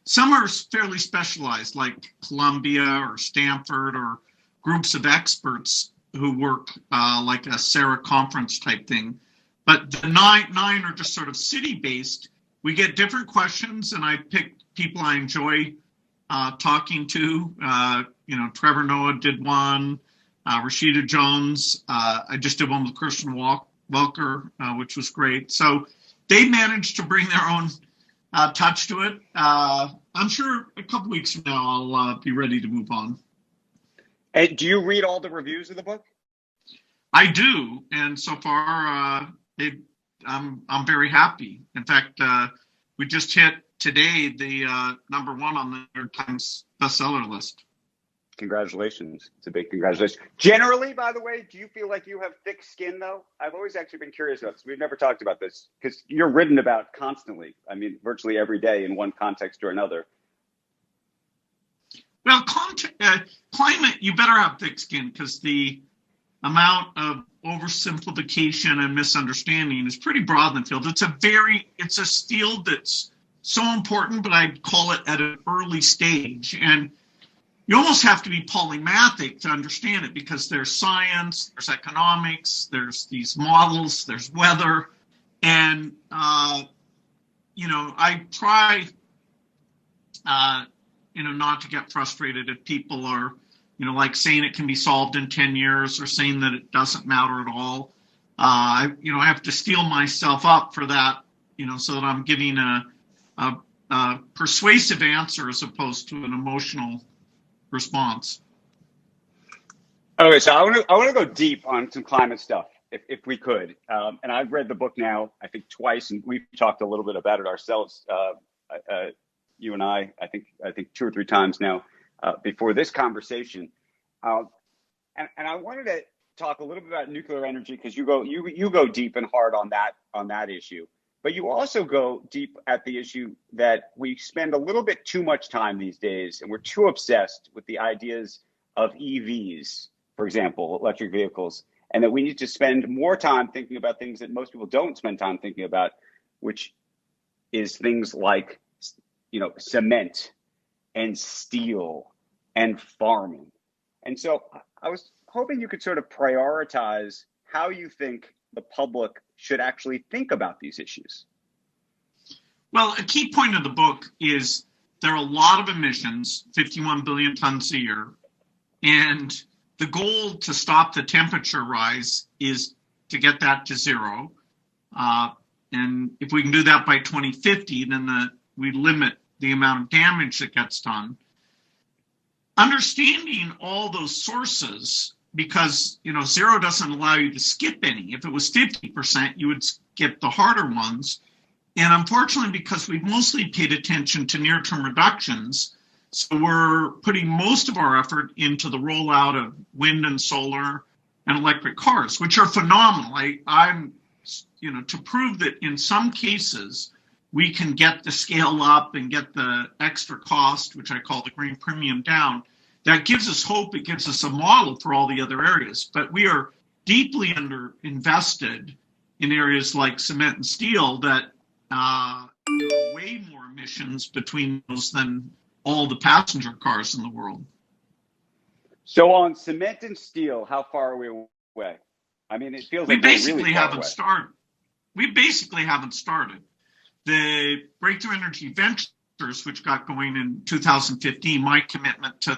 Some are fairly specialized, like Columbia or Stanford, or groups of experts who work like a Sarah conference type thing. But the nine are just sort of city-based. We get different questions, and I pick people I enjoy talking to. Trevor Noah did one, Rashida Jones. I just did one with Christian Walker, which was great. So they managed to bring their own touch to it. I'm sure a couple weeks from now I'll be ready to move on. And do you read all the reviews of the book? I do, and so far I'm very happy. In fact, we just hit today the #1 on the New York Times bestseller list. Congratulations. It's a big congratulations. Generally, by the way, do you feel like you have thick skin, though? I've always actually been curious about this. We've never talked about this because you're written about constantly. I mean, virtually every day in one context or another. Well, climate, you better have thick skin because the amount of oversimplification and misunderstanding is pretty broad in the field. It's a field that's so important, but I'd call it at an early stage. And you almost have to be polymathic to understand it because there's science, there's economics, there's these models, there's weather. And, I try, not to get frustrated if people are, like saying it can be solved in 10 years or saying that it doesn't matter at all. I have to steel myself up for that, so that I'm giving a persuasive answer as opposed to an emotional response. Okay, so I want to go deep on some climate stuff, if we could. And I've read the book now, I think twice, and we've talked a little bit about it ourselves. You and I think 2 or 3 times now before this conversation. And I wanted to talk a little bit about nuclear energy because you go deep and hard on that issue. But you also go deep at the issue that we spend a little bit too much time these days, and we're too obsessed with the ideas of EVs, for example, electric vehicles, and that we need to spend more time thinking about things that most people don't spend time thinking about, which is things like, cement and steel and farming. And so I was hoping you could sort of prioritize how you think the public should actually think about these issues. Well, a key point of the book is there are a lot of emissions, 51 billion tons a year, and the goal to stop the temperature rise is to get that to zero. And if we can do that by 2050, then we limit the amount of damage that gets done. Understanding all those sources, because zero doesn't allow you to skip any. If it was 50%, you would skip the harder ones. And unfortunately, because we've mostly paid attention to near-term reductions, so we're putting most of our effort into the rollout of wind and solar and electric cars, which are phenomenal. I'm to prove that in some cases we can get the scale up and get the extra cost, which I call the green premium, down. That gives us hope. It gives us a model for all the other areas. But we are deeply underinvested in areas like cement and steel that way more emissions between those than all the passenger cars in the world. So on cement and steel, how far are we away? I mean, it feels like we basically haven't started. We basically haven't started. The Breakthrough Energy Ventures, which got going in 2015, my commitment to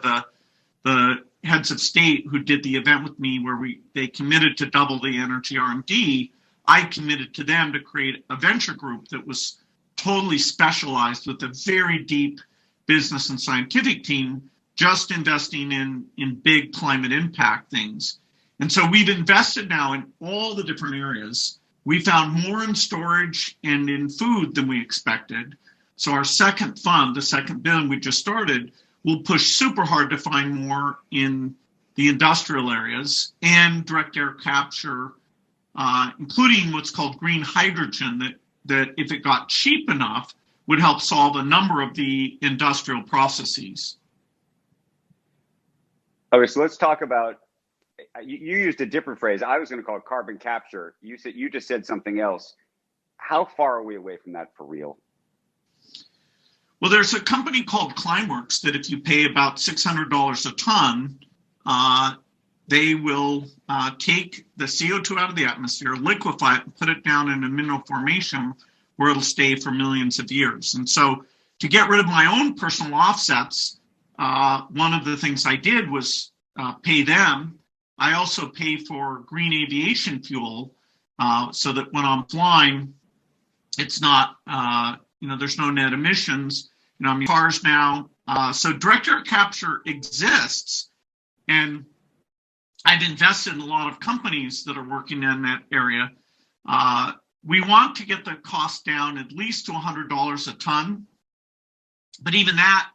the heads of state who did the event with me where they committed to double the energy R&D, I committed to them to create a venture group that was totally specialized with a very deep business and scientific team, just investing in big climate impact things. And so we've invested now in all the different areas. We found more in storage and in food than we expected. So our second fund, the second billion we just started, will push super hard to find more in the industrial areas and direct air capture, including what's called green hydrogen, that if it got cheap enough, would help solve a number of the industrial processes. Okay, so let's talk about, you used a different phrase. I was going to call it carbon capture. You just said something else. How far are we away from that for real? Well, there's a company called Climeworks that if you pay about $600 a ton, they will take the CO2 out of the atmosphere, liquefy it, and put it down in a mineral formation where it'll stay for millions of years. And so to get rid of my own personal offsets, one of the things I did was pay them. I also pay for green aviation fuel so that when I'm flying, it's not, there's no net emissions. I'm in cars now. So direct air capture exists. And I've invested in a lot of companies that are working in that area. We want to get the cost down at least to $100 a ton. But even that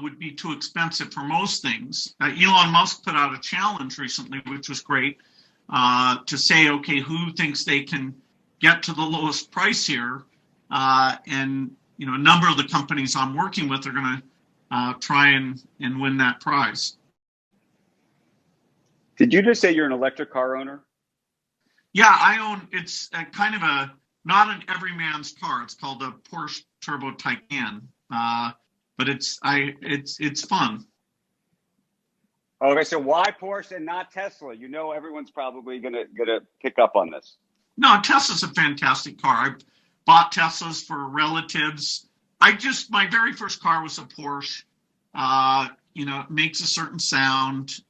would be too expensive for most things. Elon Musk put out a challenge recently, which was great, to say, okay, who thinks they can get to the lowest price here? And a number of the companies I'm working with are going to try and win that prize. Did you just say you're an electric car owner? Yeah, I own. It's a kind of not an everyman's car. It's called a Porsche Turbo Taycan, but it's fun. Okay, so why Porsche and not Tesla? Everyone's probably gonna pick up on this. No, Tesla's a fantastic car. I bought Teslas for relatives. My very first car was a Porsche. It makes a certain sound.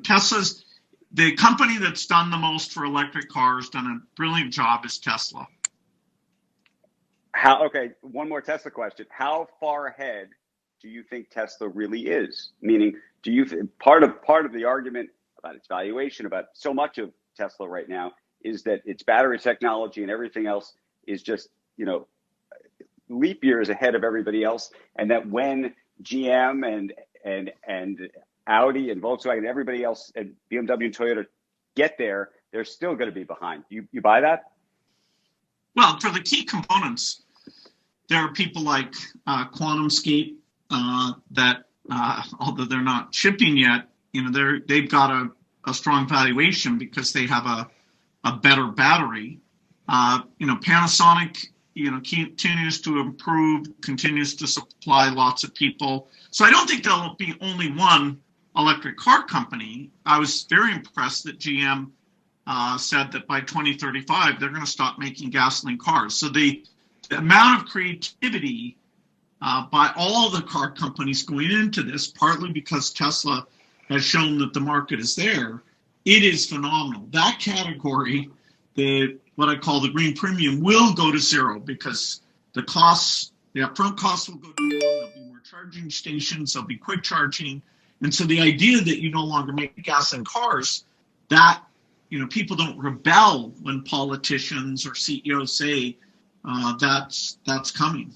Tesla's, the company that's done the most for electric cars, done a brilliant job is Tesla. Okay, one more Tesla question. How far ahead do you think Tesla really is? Meaning, do you part of the argument about its valuation, about so much of Tesla right now, is that its battery technology and everything else is just, leap years ahead of everybody else, and that when GM and Audi and Volkswagen and everybody else and BMW and Toyota get there, they're still going to be behind. You buy that? Well, for the key components, there are people like QuantumScape that, although they're not shipping yet, they've got a strong valuation because they have a better battery. Panasonic, continues to improve, continues to supply lots of people. So I don't think there'll be only one electric car company. I was very impressed that GM said that by 2035, they're going to stop making gasoline cars. So the amount of creativity by all the car companies going into this, partly because Tesla has shown that the market is there, it is phenomenal. That category, what I call the green premium, will go to zero because the upfront costs will go down. There'll be more charging stations. There'll be quick charging. And so the idea that you no longer make gasoline cars, that, people don't rebel when politicians or CEOs say that's coming.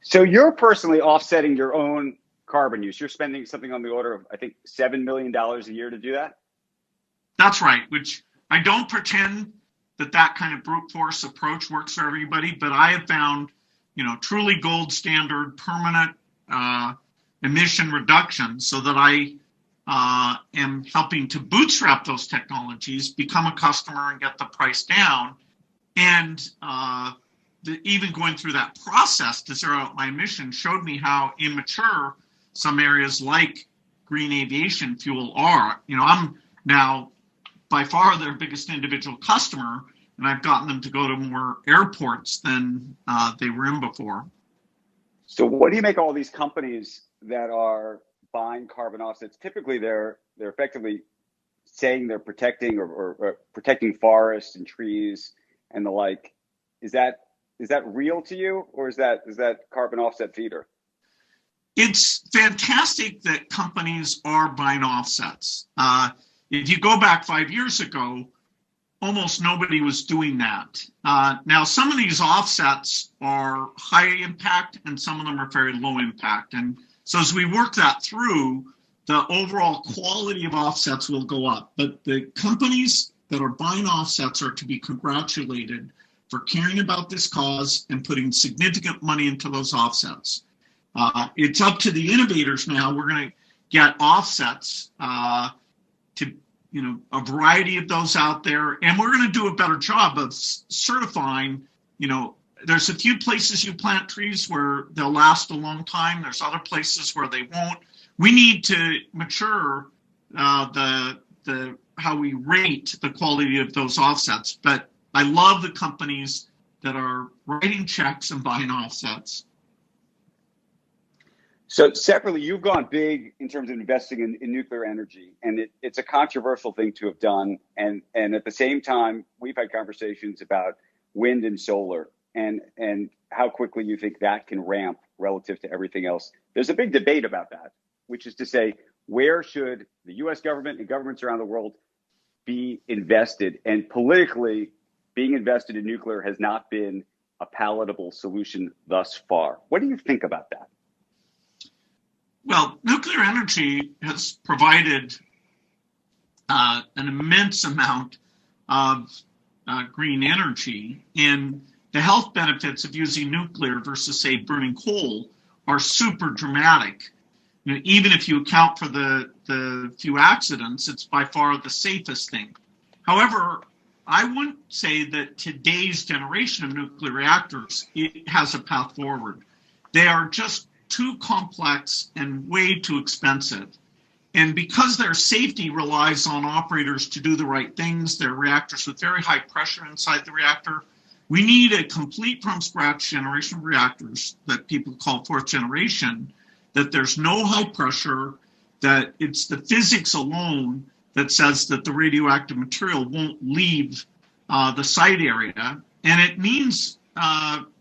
So you're personally offsetting your own carbon use. You're spending something on the order of, I think, $7 million a year to do that? That's right, which I don't pretend that kind of brute force approach works for everybody, but I have found, truly gold standard permanent emission reduction so that I am helping to bootstrap those technologies, become a customer and get the price down. And even going through that process to zero out my emissions showed me how immature some areas like green aviation fuel are. I'm now by far their biggest individual customer, and I've gotten them to go to more airports than they were in before. So what do you make of all these companies that are buying carbon offsets? Typically, they're effectively saying they're protecting or protecting forests and trees and the like. Is that real to you, or is that carbon offset theater? It's fantastic that companies are buying offsets. If you go back 5 years ago, almost nobody was doing that. Now, some of these offsets are high impact and some of them are very low impact. And so as we work that through, the overall quality of offsets will go up. But the companies that are buying offsets are to be congratulated for caring about this cause and putting significant money into those offsets. It's up to the innovators now. We're going to get offsets to, a variety of those out there. And we're going to do a better job of certifying, there's a few places you plant trees where they'll last a long time. There's other places where they won't. We need to mature how we rate the quality of those offsets. But I love the companies that are writing checks and buying offsets. So separately, you've gone big in terms of investing in nuclear energy, and it's a controversial thing to have done. And at the same time, we've had conversations about wind and solar and how quickly you think that can ramp relative to everything else. There's a big debate about that, which is to say, where should the US government and governments around the world be invested? And politically, being invested in nuclear has not been a palatable solution thus far. What do you think about that? Well, nuclear energy has provided an immense amount of green energy, and the health benefits of using nuclear versus, say, burning coal are super dramatic. You know, even if you account for the few accidents, it's by far the safest thing. However, I wouldn't say that today's generation of nuclear reactors has a path forward. They are just too complex and way too expensive. And because their safety relies on operators to do the right things, they're reactors with very high pressure inside the reactor, we need a complete from scratch generation of reactors that people call fourth generation, that there's no high pressure, that it's the physics alone that says that the radioactive material won't leave the site area. And it means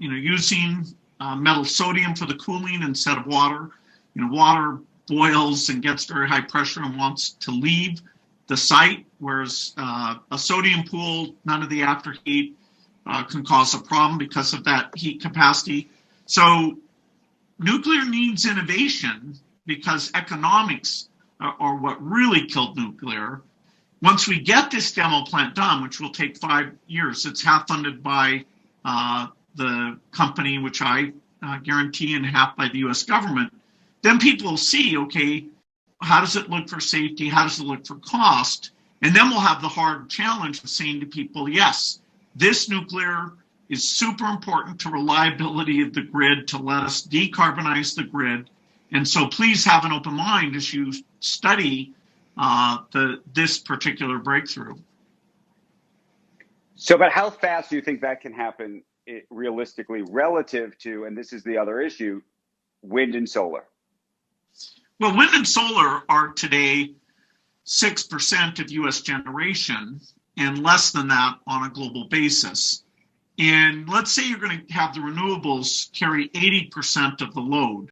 using metal sodium for the cooling instead of water. You know, water boils and gets very high pressure and wants to leave the site, whereas a sodium pool, none of the afterheat can cause a problem because of that heat capacity. So nuclear needs innovation because economics are what really killed nuclear. Once we get this demo plant done, which will take 5 years, it's half funded by the company, which I guarantee, and half by the US government, then people will see, okay, how does it look for safety? How does it look for cost? And then we'll have the hard challenge of saying to people, yes, this nuclear is super important to reliability of the grid, to let us decarbonize the grid. And so please have an open mind as you study this particular breakthrough. So, but how fast do you think that can happen realistically relative to, and this is the other issue, wind and solar? Well, wind and solar are today 6% of US generation and less than that on a global basis. And let's say you're going to have the renewables carry 80% of the load.